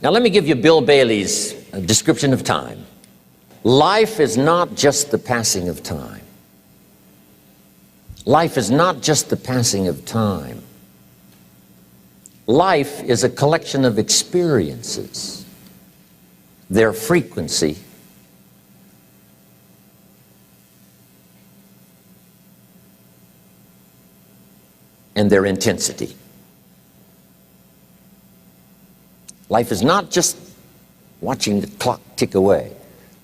Now let me give you Bill Bailey's description of time. Life is not just the passing of time. Life is not just the passing of time. Life is a collection of experiences, their frequency, and their intensity. Life is not just watching the clock tick away.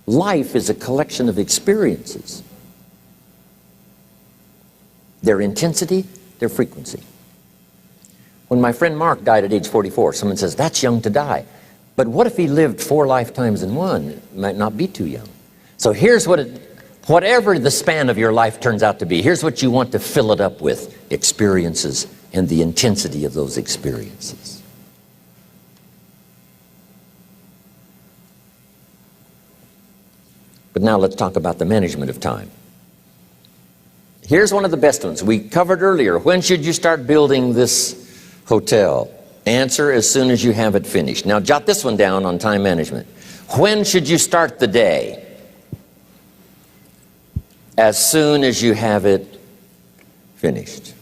Life is a collection of experiences, their intensity, their frequency. When my friend Mark died at age 44, someone says, that's young to die. But what if he lived 4 lifetimes in one? It might not be too young. So here's whatever the span of your life turns out to be, here's what you want to fill it up with: experiences and the intensity of those experiences. But now let's talk about the management of time. Here's one of the best ones. We covered earlier, when should you start building this hotel? Answer: as soon as you have it finished. Now jot this one down on time management. When should you start the day? As soon as you have it finished.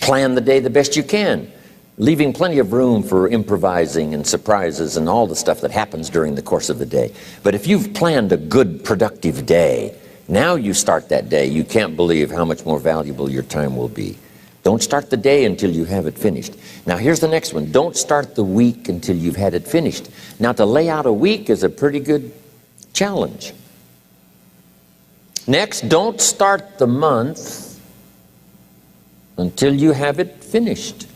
Plan the day the best you can, leaving plenty of room for improvising and surprises and all the stuff that happens during the course of the day. But if you've planned a good, productive day, now you start that day, you can't believe how much more valuable your time will be. Don't start the day until you have it finished. Now here's the next one. Don't start the week until you've had it finished. Now to lay out a week is a pretty good challenge. Next, don't start the month until you have it finished.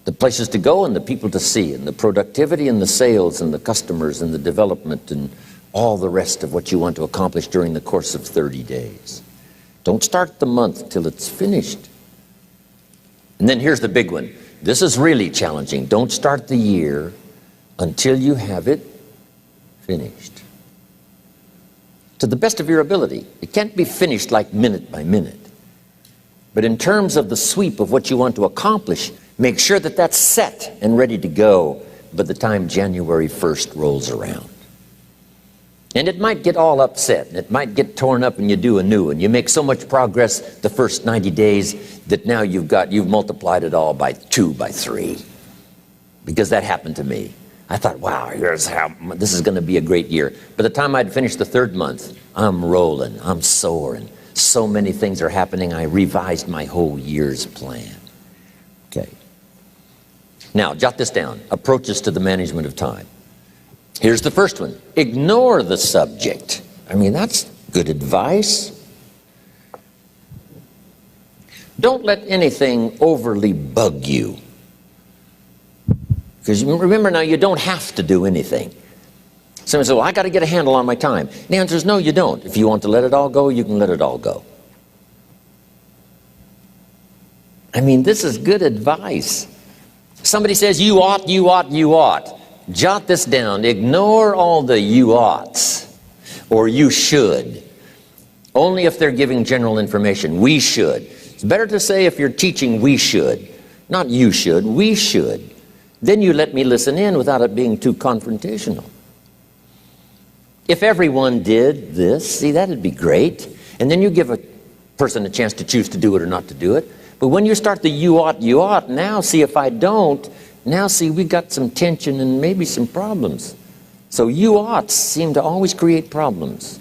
The places to go and the people to see and the productivity and the sales and the customers and the development and all the rest of what you want to accomplish during the course of 30 days. Don't start the month till it's finished. And then here's the big one. This is really challenging. Don't start the year until you have it finished. To the best of your ability. It can't be finished like minute by minute. But in terms of the sweep of what you want to accomplish, make sure that that's set and ready to go by the time January 1st rolls around. And it might get all upset, and it might get torn up and you do a new one. You make so much progress the first 90 days that now you've multiplied it all by 2, by 3. Because that happened to me. I thought, wow, here's how this is going to be a great year. By the time I'd finished the 3rd month, I'm rolling, I'm soaring. So many things are happening, I revised my whole year's plan. Okay. Now, jot this down. Approaches to the management of time. Here's the first one. Ignore the subject. I mean, that's good advice. Don't let anything overly bug you. Because remember now, you don't have to do anything. Someone says, well, I got to get a handle on my time. The answer is no, you don't. If you want to let it all go, you can let it all go. I mean, this is good advice. Somebody says, you ought, you ought, you ought. Jot this down. Ignore all the you oughts or you should. Only if they're giving general information. We should. It's better to say if you're teaching we should. Not you should, we should. Then you let me listen in without it being too confrontational. If everyone did this, see, that'd be great. And then you give a person a chance to choose to do it or not to do it. But when you start the you ought, now see if I don't, now see we got some tension and maybe some problems. So you oughts seem to always create problems.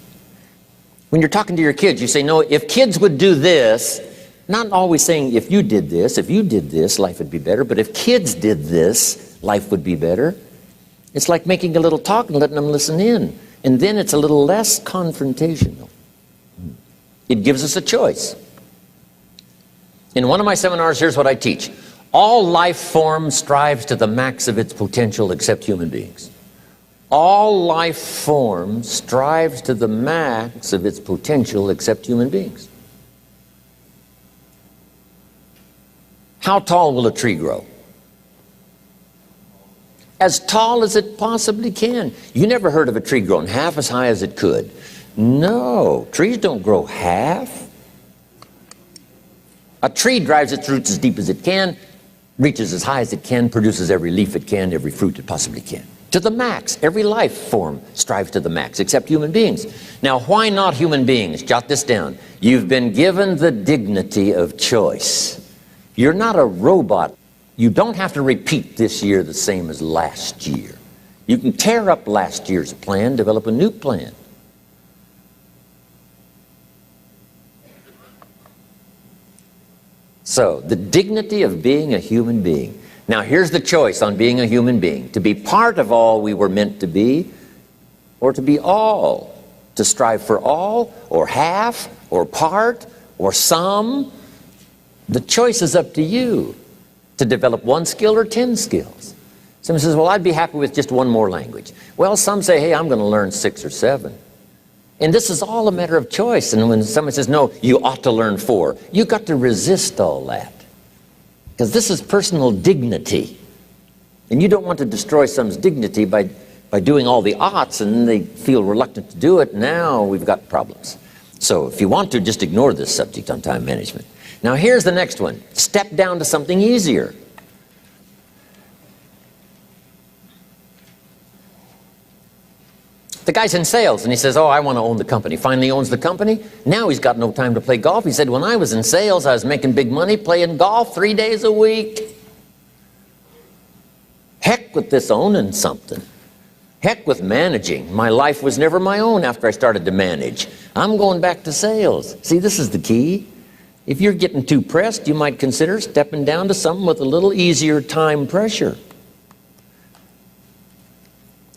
When you're talking to your kids, you say, no, if kids would do this, not always saying if you did this, life would be better. But if kids did this, life would be better. It's like making a little talk and letting them listen in. And then it's a little less confrontational. It gives us a choice. In one of my seminars, here's what I teach. All life form strives to the max of its potential except human beings. All life form strives to the max of its potential except human beings. How tall will a tree grow? As tall as it possibly can. You never heard of a tree growing half as high as it could. No, trees don't grow half. A tree drives its roots as deep as it can. reaches as high as it can, produces every leaf it can, every fruit it possibly can. To the max. Every life form strives to the max, except human beings. Now, why not human beings? Jot this down. You've been given the dignity of choice. You're not a robot. You don't have to repeat this year the same as last year. You can tear up last year's plan, develop a new plan. So, the dignity of being a human being. Now, here's the choice on being a human being. To be part of all we were meant to be, or to be all. To strive for all, or half, or part, or some. The choice is up to you. To develop one skill or 10 skills. Someone says, well, I'd be happy with just one more language. Well, some say, hey, I'm going to learn 6 or 7. And this is all a matter of choice. And when someone says, no, you ought to learn 4, you've got to resist all that. Because this is personal dignity. And you don't want to destroy someone's dignity by doing all the oughts, and they feel reluctant to do it. Now we've got problems. So if you want to, just ignore this subject on time management. Now here's the next one. Step down to something easier. The guy's in sales, and he says, oh, I want to own the company. Finally owns the company. Now he's got no time to play golf. He said, when I was in sales, I was making big money playing golf 3 days a week. Heck with this owning something. Heck with managing. My life was never my own after I started to manage. I'm going back to sales. See, this is the key. If you're getting too pressed, you might consider stepping down to something with a little easier time pressure.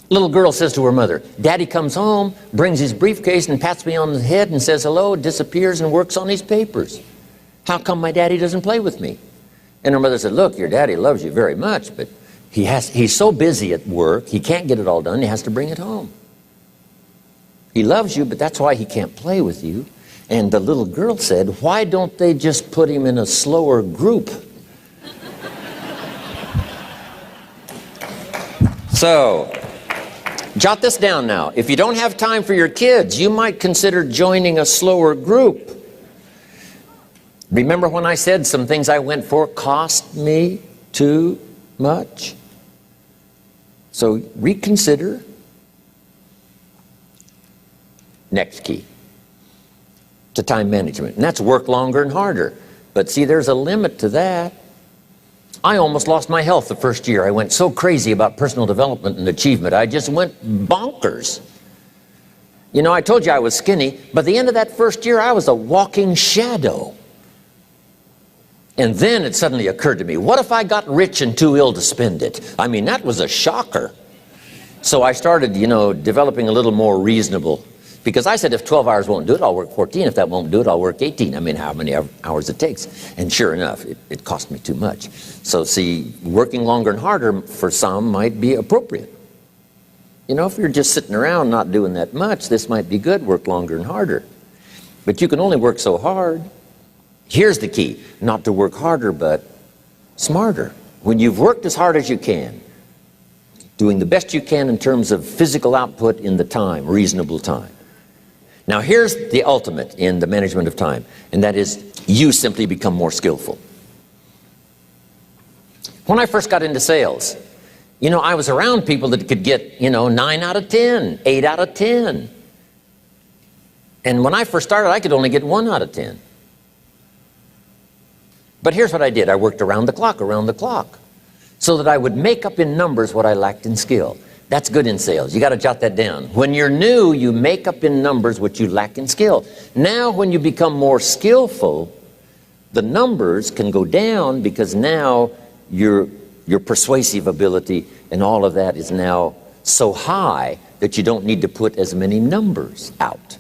Little girl says to her mother, Daddy comes home, brings his briefcase and pats me on the head and says hello, disappears and works on his papers. How come my daddy doesn't play with me? And her mother said, look, your daddy loves you very much, but he's so busy at work, he can't get it all done, he has to bring it home. He loves you, but that's why he can't play with you. And the little girl said, why don't they just put him in a slower group? So, jot this down now. If you don't have time for your kids, you might consider joining a slower group. Remember when I said some things I went for cost me too much? So reconsider. Next key to time management, and that's work longer and harder. But see, there's a limit to that. I almost lost my health the first year. I went so crazy about personal development and achievement. I just went bonkers. You know, I told you I was skinny, but at the end of that first year, I was a walking shadow. And then it suddenly occurred to me, what if I got rich and too ill to spend it? I mean, that was a shocker. So I started, you know, developing a little more reasonable. Because I said, if 12 hours won't do it, I'll work 14. If that won't do it, I'll work 18. I mean, how many hours it takes. And sure enough, it cost me too much. So see, working longer and harder for some might be appropriate. You know, if you're just sitting around not doing that much, this might be good, work longer and harder. But you can only work so hard. Here's the key, not to work harder, but smarter. When you've worked as hard as you can, doing the best you can in terms of physical output in the time, reasonable time. Now here's the ultimate in the management of time, and that is you simply become more skillful. When I first got into sales, you know, I was around people that could get, you know, 9 out of 10, 8 out of 10. And when I first started, I could only get 1 out of 10. But here's what I did. I worked around the clock, so that I would make up in numbers what I lacked in skill. That's good in sales. You got to jot that down. When you're new, you make up in numbers what you lack in skill. Now, when you become more skillful, the numbers can go down because now your persuasive ability and all of that is now so high that you don't need to put as many numbers out.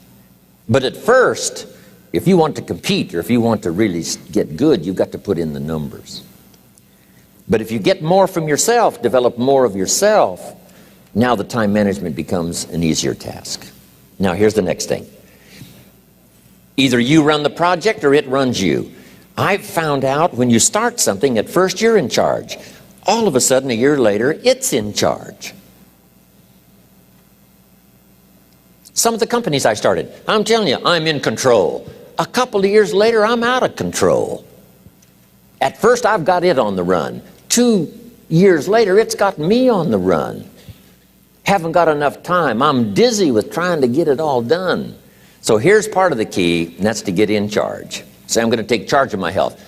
But at first, if you want to compete or if you want to really get good, you've got to put in the numbers. But if you get more from yourself, develop more of yourself, now the time management becomes an easier task. Now here's the next thing. Either you run the project or it runs you. I've found out when you start something, at first you're in charge. All of a sudden, a year later, it's in charge. Some of the companies I started, I'm telling you, I'm in control. A couple of years later, I'm out of control. At first, I've got it on the run. 2 years later, it's got me on the run. Haven't got enough time. I'm dizzy with trying to get it all done. So here's part of the key, and that's to get in charge. Say, I'm going to take charge of my health.